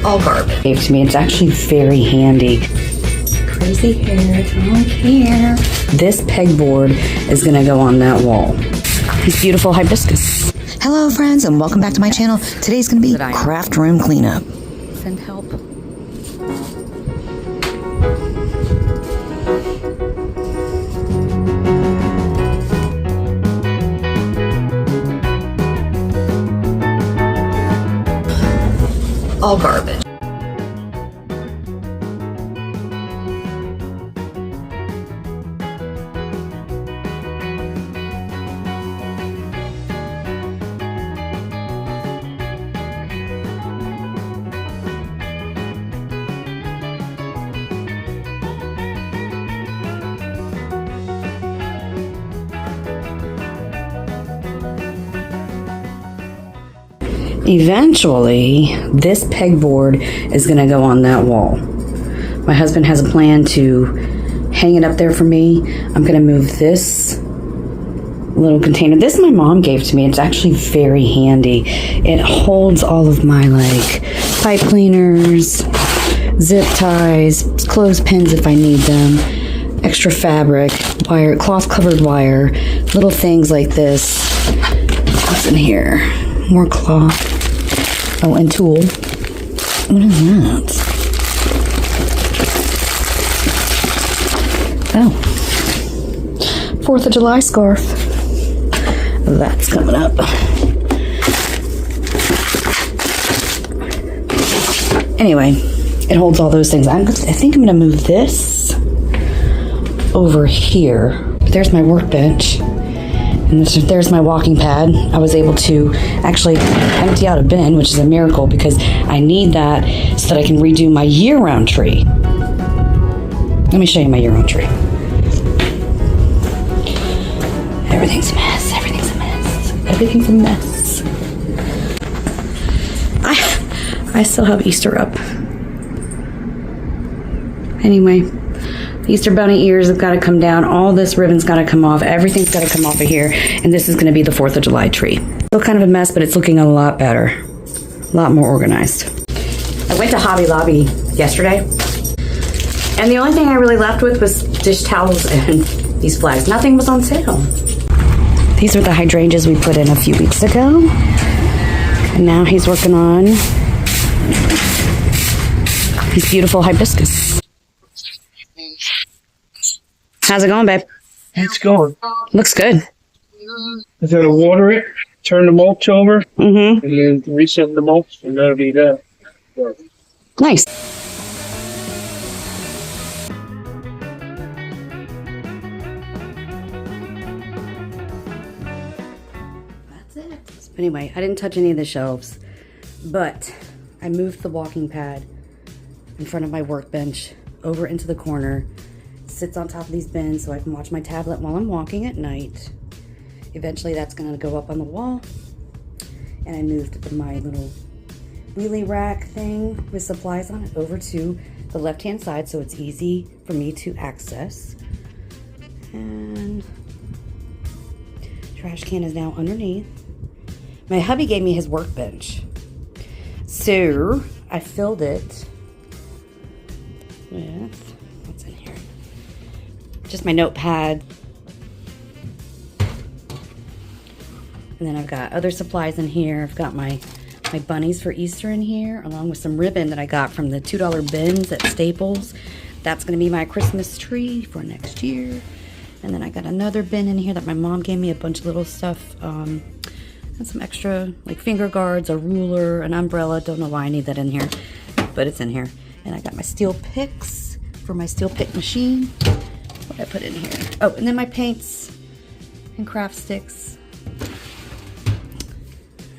all garbage. Gave to me. It's actually very handy. Crazy hair, don't care. This pegboard is gonna go on that wall. These beautiful hibiscus. Hello friends and welcome back to my channel. Today's gonna be craft room cleanup. Send help. All garbage. Eventually, this pegboard is going to go on that wall. My husband has a plan to hang it up there for me. I'm going to move this little container. This my mom gave to me. It's actually very handy. It holds all of my pipe cleaners, zip ties, clothespins if I need them, extra fabric, wire, cloth covered wire, little things like this. What's in here? More cloth. Oh, and tool. What is that? Oh. 4th of July scarf. That's coming up. Anyway, it holds all those things. I think I'm going to move this over here. There's my workbench. And there's my walking pad. I was able to actually empty out a bin, which is a miracle because I need that so that I can redo my year-round tree. Let me show you my year-round tree. Everything's a mess. Everything's a mess. Everything's a mess. I still have Easter up. Anyway. Easter bunny ears have got to come down. All this ribbon's got to come off. Everything's got to come off of here. And this is going to be the 4th of July tree. Still kind of a mess, but it's looking a lot better. A lot more organized. I went to Hobby Lobby yesterday. And the only thing I really left with was dish towels and these flags. Nothing was on sale. These were the hydrangeas we put in a few weeks ago. And now he's working on these beautiful hibiscus. How's it going, babe? It's going. Looks good. I'm going to water it, turn the mulch over, and then reset the mulch, and that'll be that. Nice. That's it. But anyway, I didn't touch any of the shelves, but I moved the walking pad in front of my workbench over into the corner. Sits on top of these bins so I can watch my tablet while I'm walking at night. Eventually that's going to go up on the wall. And I moved my little wheelie rack thing with supplies on it over to the left hand side so it's easy for me to access. And trash can is now underneath. My hubby gave me his workbench, so I filled it with just my notepad. And then I've got other supplies in here. I've got my bunnies for Easter in here, along with some ribbon that I got from the $2 bins at Staples. That's going to be my Christmas tree for next year. And then I got another bin in here that my mom gave me, a bunch of little stuff. And some extra, finger guards, a ruler, an umbrella. Don't know why I need that in here, but it's in here. And I got my steel picks for my steel pick machine. What did I put in here? Oh, and then my paints and craft sticks.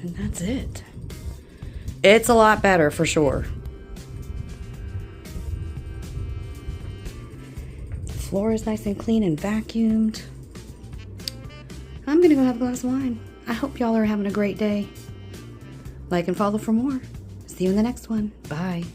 And that's it. It's a lot better for sure. The floor is nice and clean and vacuumed. I'm gonna go have a glass of wine. I hope y'all are having a great day. Like and follow for more. See you in the next one. Bye.